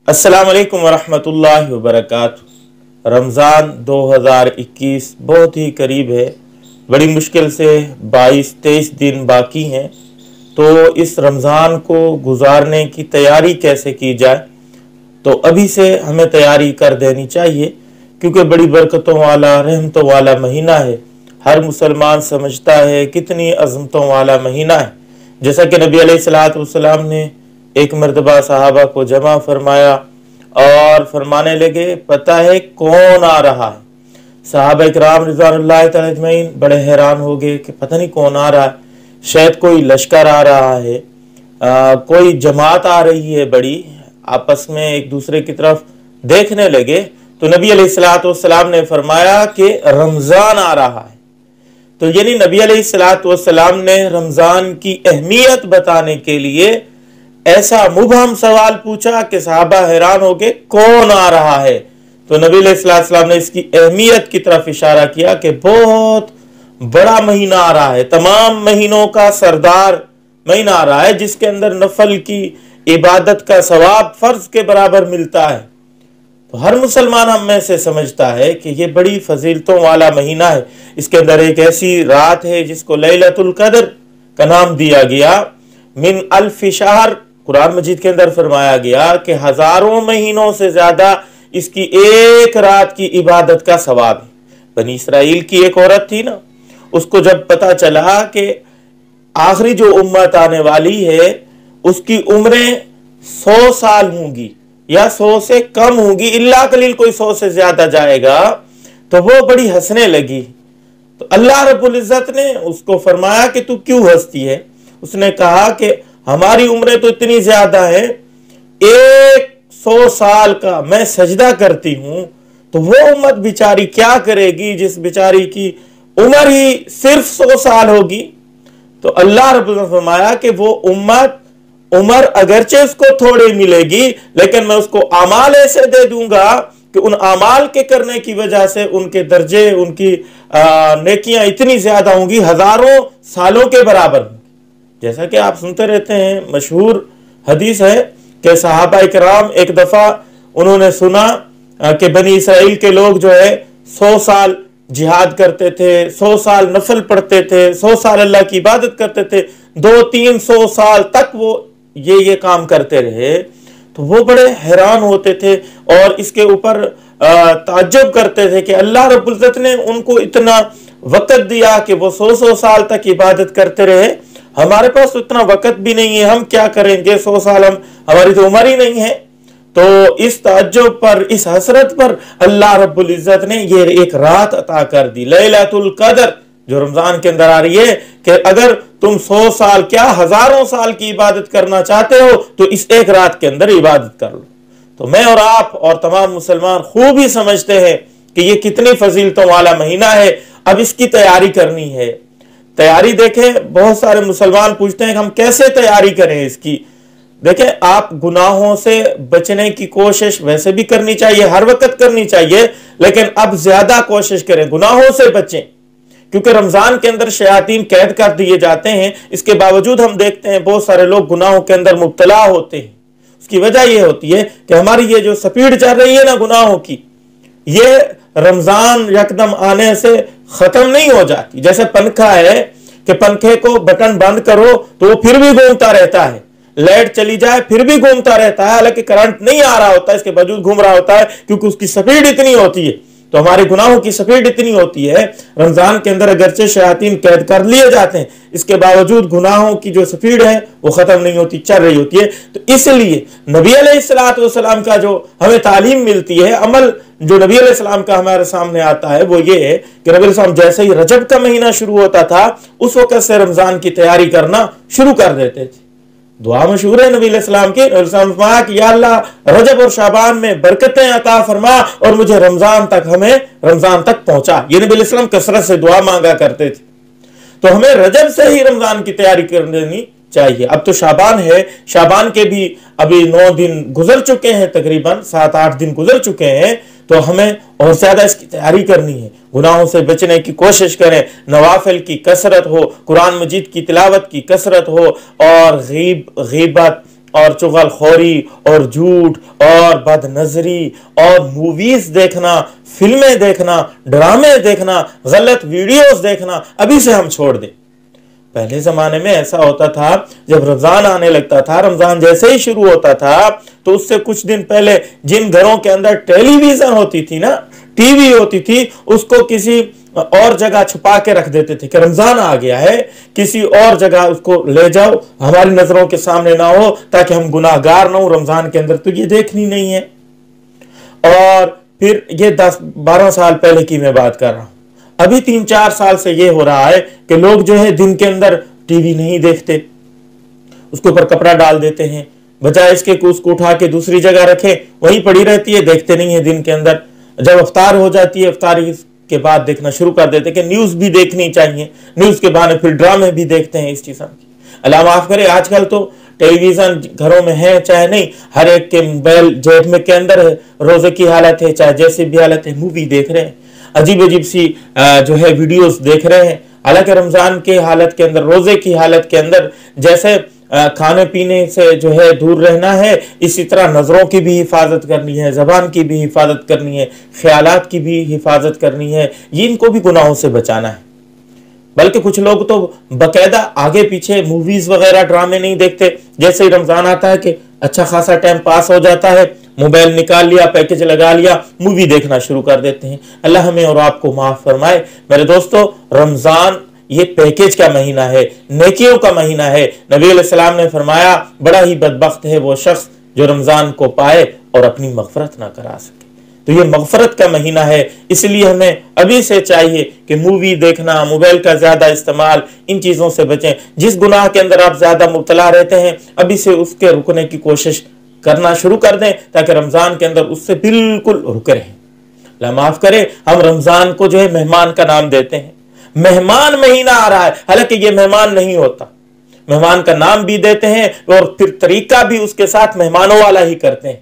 अस्सलाम वालेकुम वरहमतुल्लाहि वबरकातुहू। रमज़ान 2021 बहुत ही करीब है। बड़ी मुश्किल से 22-23 दिन बाकी हैं। तो इस रमज़ान को गुजारने की तैयारी कैसे की जाए, तो अभी से हमें तैयारी कर देनी चाहिए, क्योंकि बड़ी बरकतों वाला, रहमतों वाला महीना है। हर मुसलमान समझता है कितनी अज़मतों वाला महीना है। जैसा कि नबी अलैहिस्सलाम ने एक मरतबा सहाबा को जमा फरमाया और फरमाने लगे, पता है कौन आ रहा है? सहाबा इकराम रिज़वानुल्लाहि तआला अजमईन बड़े हैरान हो गए कि पता नहीं कौन आ रहा है। शायद कोई लश्कर आ रहा है, कोई जमात आ रही है बड़ी। आपस में एक दूसरे की तरफ देखने लगे तो नबी अलैहिस्सलाम ने फरमाया कि रमज़ान आ रहा है। तो यानी नबी अलैहिस्सलाम ने रमज़ान की अहमियत बताने के लिए ऐसा मुबहम सवाल पूछा कि सहाबा हैरान हो गए, कौन आ रहा है? तो नबी अलैहिस्सलाम ने इसकी अहमियत की तरफ इशारा किया कि बहुत बड़ा महीना आ रहा है, तमाम महीनों का सरदार महीना आ रहा है, जिसके अंदर नफल की इबादत का सवाब फर्ज के बराबर मिलता है। तो हर मुसलमान हम में से समझता है कि ये बड़ी फजीलतों वाला महीना है। इसके अंदर एक ऐसी रात है जिसको लैलतुल कद्र का नाम दिया गया। मिन अल्फि शहर, कुरान मजीद के अंदर फरमाया गया कि हजारों महीनों से ज्यादा इसकी एक रात की इबादत का सवाब है। बनी इसराइल की एक औरत थी ना, उसको जब पता चला कि आखिरी जो उम्मत आने वाली है उसकी उम्रें 100 साल होंगी या 100 से कम होंगी, इल्ला कलील कोई 100 से ज्यादा जाएगा, तो वो बड़ी हंसने लगी। तो अल्लाह रब्बुल इज्जत ने उसको फरमाया कि तू क्यों हंसती है? उसने कहा कि हमारी उम्रें तो इतनी ज्यादा है, 100 साल का मैं सजदा करती हूं, तो वो उम्मत बेचारी क्या करेगी जिस बेचारी की उम्र ही सिर्फ 100 साल होगी? तो अल्लाह रब्बुल इज्जत ने फरमाया कि वो उम्र अगरचे उसको थोड़ी मिलेगी, लेकिन मैं उसको अमाल ऐसे दे दूंगा कि उन अमाल के करने की वजह से उनके दर्जे, उनकी नेकियां इतनी ज्यादा होंगी, हजारों सालों के बराबर। जैसा कि आप सुनते रहते हैं, मशहूर हदीस है कि सहाबा इकराम एक दफा उन्होंने सुना कि बनी इसराइल के लोग जो है 100 साल जिहाद करते थे, 100 साल नफल पढ़ते थे, 100 साल अल्लाह की इबादत करते थे, 200-300 साल तक वो ये काम करते रहे। तो वो बड़े हैरान होते थे और इसके ऊपर ताज्जुब करते थे कि अल्लाह रब्बुल इज्जत ने उनको इतना वक़्त दिया कि वो 100 साल तक इबादत करते रहे। हमारे पास तो इतना वक़्त भी नहीं है, हम क्या करेंगे? 100 साल हमारी तो उम्र ही नहीं है। तो इस ताज्जुब पर, इस हसरत पर अल्लाह रब्बुल इज्जत ने ये एक रात अता कर दी, लैलतुल कद्र, जो रमजान के अंदर आ रही है, कि अगर तुम 100 साल क्या हजारों साल की इबादत करना चाहते हो तो इस एक रात के अंदर इबादत कर लो। तो मैं और आप और तमाम मुसलमान खूब ही समझते हैं कि ये कितनी फजीलतों वाला महीना है। अब इसकी तैयारी करनी है। तैयारी देखें, बहुत सारे मुसलमान पूछते हैं कि हम कैसे तैयारी करें इसकी। देखें, आप गुनाहों से बचने की कोशिश वैसे भी करनी चाहिए, हर वक्त करनी चाहिए, लेकिन अब ज्यादा कोशिश करें गुनाहों से बचें, क्योंकि रमजान के अंदर शयातीन कैद कर दिए जाते हैं। इसके बावजूद हम देखते हैं बहुत सारे लोग गुनाहों के अंदर मुब्तला होते हैं। उसकी वजह यह होती है कि हमारी ये जो स्पीड चल रही है ना गुनाहों की, ये रमजान यकदम आने से खत्म नहीं हो जाती। जैसे पंखा है कि पंखे को बटन बंद करो तो वो फिर भी घूमता रहता है, लाइट चली जाए फिर भी घूमता रहता है, हालांकि करंट नहीं आ रहा होता, इसके बावजूद घूम रहा होता है, क्योंकि उसकी स्पीड इतनी होती है। तो हमारे गुनाहों की स्पीड इतनी होती है, रमजान के अंदर अगरचे शयातीन कैद कर लिए जाते हैं, इसके बावजूद गुनाहों की जो स्पीड है वो खत्म नहीं होती, चल रही होती है। तो इसलिए नबी अलैहिस्सलाम का जो हमें तालीम मिलती है, अमल जो नबी अलैहिस्सलाम का हमारे सामने आता है, वो ये है कि नबी अलैहिस्सलाम जैसे ही रजब का महीना शुरू होता था उस वक्त से रमजान की तैयारी करना शुरू कर देते थे। दुआ मशहूर है नबी अलैहिस्सलाम की, फरमाया कि या अल्लाह रजब और शाबान में बरकतें अता फरमा और मुझे रमजान तक पहुंचा। ये नबी अलैहिस्सलाम कसरत से दुआ मांगा करते थे। तो हमें रजब से ही रमजान की तैयारी कर लेनी चाहिए। अब तो शाबान है, शाबान के भी अभी 9 दिन गुजर चुके हैं, तकरीबन 7-8 दिन गुजर चुके हैं, तो हमें और ज्यादा इसकी तैयारी करनी है। गुनाहों से बचने की कोशिश करें, नवाफिल की कसरत हो, कुरान मजीद की तिलावत की कसरत हो और गीबत और चुगलखोरी और झूठ और बदनजरी और मूवीज देखना, फिल्में देखना, ड्रामे देखना, गलत वीडियोस देखना अभी से हम छोड़ दें। पहले जमाने में ऐसा होता था, जब रमजान आने लगता था, रमजान जैसे ही शुरू होता था तो उससे कुछ दिन पहले जिन घरों के अंदर टेलीविजन होती थी ना, टीवी होती थी, उसको किसी और जगह छुपा के रख देते थे कि रमजान आ गया है, किसी और जगह उसको ले जाओ, हमारी नजरों के सामने ना हो, ताकि हम गुनाहगार ना हो रमजान के अंदर, तो ये देखनी नहीं है। और फिर ये 10-12 साल पहले की मैं बात कर रहा हूं। अभी 3-4 साल से ये हो रहा है कि लोग जो है दिन के अंदर टीवी नहीं देखते, उसके ऊपर कपड़ा डाल देते हैं, बजाय इसके कि उसको उठा के दूसरी जगह रखें, वहीं पड़ी रहती है, देखते नहीं है दिन के अंदर। जब इफ्तार हो जाती है, इफ्तारी के बाद देखना शुरू कर देते कि न्यूज भी देखनी चाहिए, न्यूज के बाद फिर ड्रामे भी देखते हैं इस चीज की। अल्लाह माफ करे, आजकल तो टेलीविजन घरों में है चाहे नहीं, हर एक के मोबाइल जेब में के अंदर है, रोजे की हालत है चाहे जैसे भी हालत है, मूवी देख रहे हैं, अजीब अजीब सी जो है वीडियोस देख रहे हैं। हालांकि रमजान के हालत के अंदर, रोजे की हालत के अंदर जैसे खाने पीने से जो है दूर रहना है, इसी तरह नजरों की भी हिफाजत करनी है, जबान की भी हिफाजत करनी है, ख्यालात की भी हिफाजत करनी है, ये इनको भी गुनाहों से बचाना है। बल्कि कुछ लोग तो बकायदा आगे पीछे मूवीज वगैरह ड्रामे नहीं देखते, जैसे ही रमजान आता है कि अच्छा खासा टाइम पास हो जाता है, मोबाइल निकाल लिया, पैकेज लगा लिया, मूवी देखना शुरू कर देते हैं। अल्लाह हमें और आपको माफ फरमाए। मेरे दोस्तों, रमजान ये पैकेज का महीना है, नेकियों का महीना है। नबी अलैहिस्सलाम ने फरमाया, बड़ा ही बदबख्त है वो शख्स जो रमजान को पाए और अपनी मगफरत ना करा सके। तो ये मगफरत का महीना है, इसलिए हमें अभी से चाहिए कि मूवी देखना, मोबाइल का ज्यादा इस्तेमाल, इन चीजों से बचें। जिस गुनाह के अंदर आप ज्यादा मुब्तला रहते हैं, अभी से उसके रुकने की कोशिश करना शुरू कर दें, ताकि रमजान के अंदर उससे बिल्कुल रुके रहें। अल्लाह माफ करे, हम रमजान को जो है मेहमान का नाम देते हैं, मेहमान महीना आ रहा है, हालांकि ये मेहमान नहीं होता। मेहमान का नाम भी देते हैं और फिर तरीका भी उसके साथ मेहमानों वाला ही करते हैं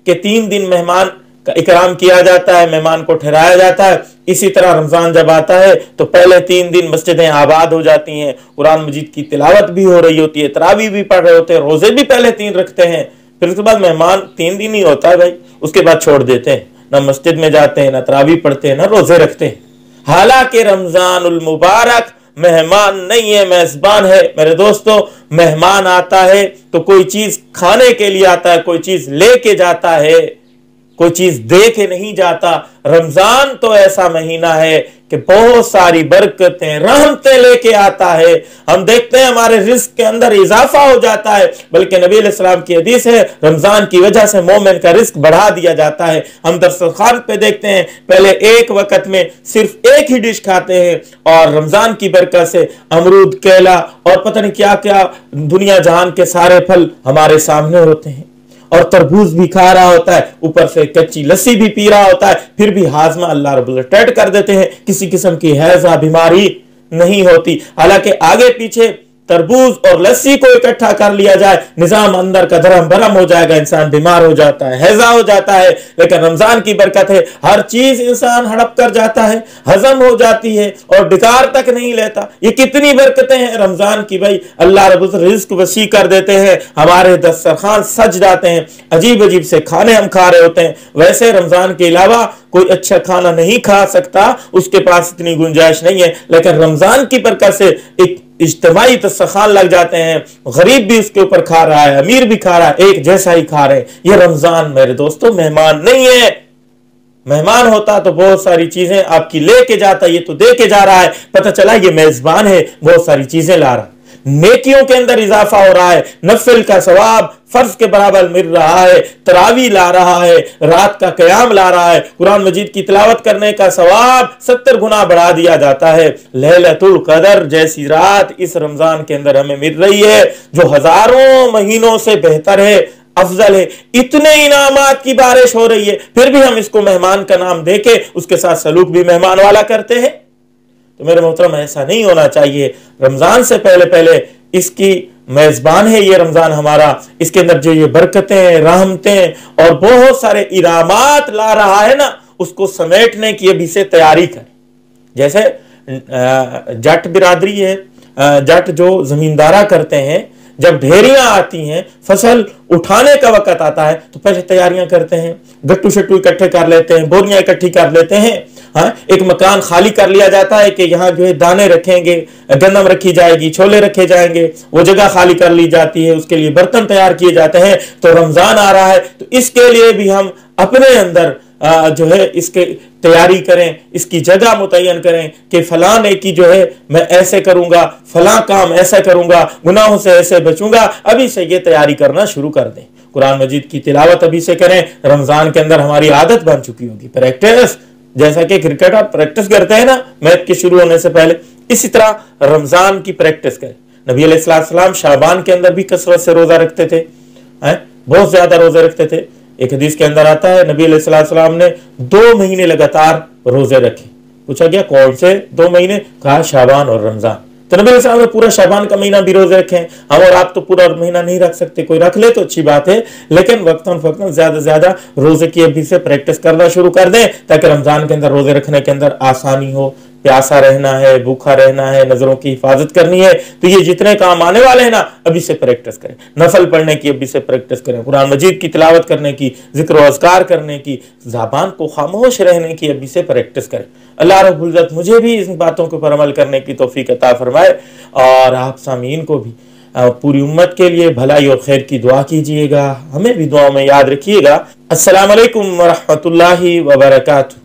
कि 3 दिन मेहमान का इकराम किया जाता है, मेहमान को ठहराया जाता है। इसी तरह रमजान जब आता है तो पहले 3 दिन मस्जिदें आबाद हो जाती हैं, कुरान मजीद की तिलावत भी हो रही होती है, तरावी भी पढ़ रहे होते हैं, रोजे भी पहले 3 रखते हैं। फिर उसके बाद मेहमान 3 दिन ही होता है भाई, उसके बाद छोड़ देते हैं, ना मस्जिद में जाते हैं, ना तरावी पढ़ते हैं, ना रोजे रखते हैं। हालांकि रमजानुल मुबारक मेहमान नहीं है, मेजबान है। मेरे दोस्तों, मेहमान आता है तो कोई चीज खाने के लिए आता है, कोई चीज लेके जाता है, कोई चीज दे के नहीं जाता। रमजान तो ऐसा महीना है कि बहुत सारी बरकतें, रहमतें लेके आता है। हम देखते हैं हमारे रिस्क के अंदर इजाफा हो जाता है, बल्कि नबी अलैहिस्सलाम की हदीस है, रमजान की वजह से मोमिन का रिस्क बढ़ा दिया जाता है। हम दस्तरखान पे देखते हैं, पहले एक वक्त में सिर्फ एक ही डिश खाते हैं, और रमजान की बरकत से अमरूद, केला और पता नहीं क्या क्या दुनिया जहान के सारे फल हमारे सामने होते हैं, और तरबूज भी खा रहा होता है, ऊपर से कच्ची लस्सी भी पी रहा होता है, फिर भी हाजमा अल्लाह रब्बुल इज्जत टाइट कर देते हैं, किसी किस्म की हैजा बीमारी नहीं होती। हालांकि आगे पीछे तरबूज और लस्सी को इकट्ठा कर लिया जाए, निजाम अंदर का धर्म भरम हो जाएगा, इंसान बीमार हो जाता है, हैजा हो जाता है। लेकिन रमजान की बरकत है, हर चीज इंसान हड़प कर जाता है, हजम हो जाती है और बेकार तक नहीं लेता। ये कितनी बरकतें हैं रमजान की भाई। अल्लाह रब्बुल रिज़्क़ वसी कर देते हैं, हमारे दस्तरखान सज जाते हैं, अजीब अजीब से खाने हम खा रहे होते हैं। वैसे रमजान के अलावा कोई अच्छा खाना नहीं खा सकता, उसके पास इतनी गुंजाइश नहीं है, लेकिन रमजान की बरकत से एक इज्तिमाई दस्तरखान लग जाते हैं, गरीब भी उसके ऊपर खा रहा है, अमीर भी खा रहा है, एक जैसा ही खा रहे हैं। ये रमजान मेरे दोस्तों मेहमान नहीं है। मेहमान होता तो बहुत सारी चीजें आपकी लेके जाता, ये तो दे के जा रहा है, पता चला ये मेजबान है, बहुत सारी चीजें ला रहा है, नेकियों के अंदर इजाफा हो रहा है, नफिल का सवाब फर्ज के बराबर मिल रहा है, तरावी ला रहा है, रात का क़याम ला रहा है, कुरान मजीद की तिलावत करने का सवाब 70 गुना बढ़ा दिया जाता है। लैलतुल कदर जैसी रात इस रमजान के अंदर हमें मिल रही है, जो हजारों महीनों से बेहतर है, अफजल है। इतने इनामात की बारिश हो रही है, फिर भी हम इसको मेहमान का नाम देके उसके साथ सलूक भी मेहमान वाला करते हैं। तो मेरे मोहतरम, ऐसा नहीं होना चाहिए। रमजान से पहले पहले इसकी मेजबान है ये रमजान हमारा, इसके अंदर जो ये बरकतें, रहमतें और बहुत सारे इनामात ला रहा है ना, उसको समेटने की अभी से तैयारी करें। जैसे जट बिरादरी है, जट जो जमींदारा करते हैं, जब ढेरियां आती हैं, फसल उठाने का वक्त आता है, तो पहले तैयारियां करते हैं, गट्टू शट्टू इकट्ठे कर लेते हैं, बोरियां इकट्ठी कर लेते हैं। हाँ, एक मकान खाली कर लिया जाता है कि यहाँ जो है दाने रखेंगे, गंदम रखी जाएगी, छोले रखे जाएंगे, वो जगह खाली कर ली जाती है, उसके लिए बर्तन तैयार किए जाते हैं। तो रमजान आ रहा है, तो इसके लिए भी हम अपने अंदर जो है इसके तैयारी करें, इसकी जगह मुतय्यन करें कि फलाने की जो है मैं ऐसे करूंगा, फला काम ऐसा करूंगा, गुनाहों से ऐसे बचूंगा। अभी से ये तैयारी करना शुरू कर दें। कुरान मजीद की तिलावत अभी से करें। रमजान के अंदर हमारी आदत बन चुकी होगी प्रैक्टिस, जैसा कि क्रिकेट आप प्रैक्टिस करते हैं ना मैच के शुरू होने से पहले, इसी तरह रमजान की प्रैक्टिस करें। नबी अलैहिस्सलाम शाबान के अंदर भी कसरत से रोजा रखते थे, बहुत ज्यादा रोजे रखते थे। एक हदीस के अंदर आता है नबी अलैहिस्सलाम ने 2 महीने लगातार रोजे रखे। पूछा गया कौन से 2 महीने? कहा शाबान और रमजान। तो नबी अलैहिस्सलाम ने पूरा शाबान का महीना भी रोजे रखे हैं। हम और आप तो पूरा महीना नहीं रख सकते, कोई रख ले तो अच्छी बात है, लेकिन वक्तन फक्तन ज्यादा से ज्यादा रोजे की अभी से प्रैक्टिस करना शुरू कर दें, ताकि रमजान के अंदर रोजे रखने के अंदर आसानी हो। प्यासा रहना है, भूखा रहना है, नजरों की हिफाजत करनी है, तो ये जितने काम आने वाले हैं ना, अभी से प्रैक्टिस करें। नफल पढ़ने की अभी से प्रैक्टिस करें, कुरान मजीद की तिलावत करने की, जिक्र व अज़कार करने की, ज़बान को खामोश रहने की अभी से प्रैक्टिस करें। अल्लाह रब्बुल इज़्ज़त मुझे भी इन बातों के ऊपर अमल करने की तौफीक अता फरमाए, और आप सामीन को भी, पूरी उम्मत के लिए भलाई और खैर की दुआ कीजिएगा। हमें भी दुआओं में याद रखिएगा। अस्सलामु अलैकुम व रहमतुल्लाहि व बरकातुहू।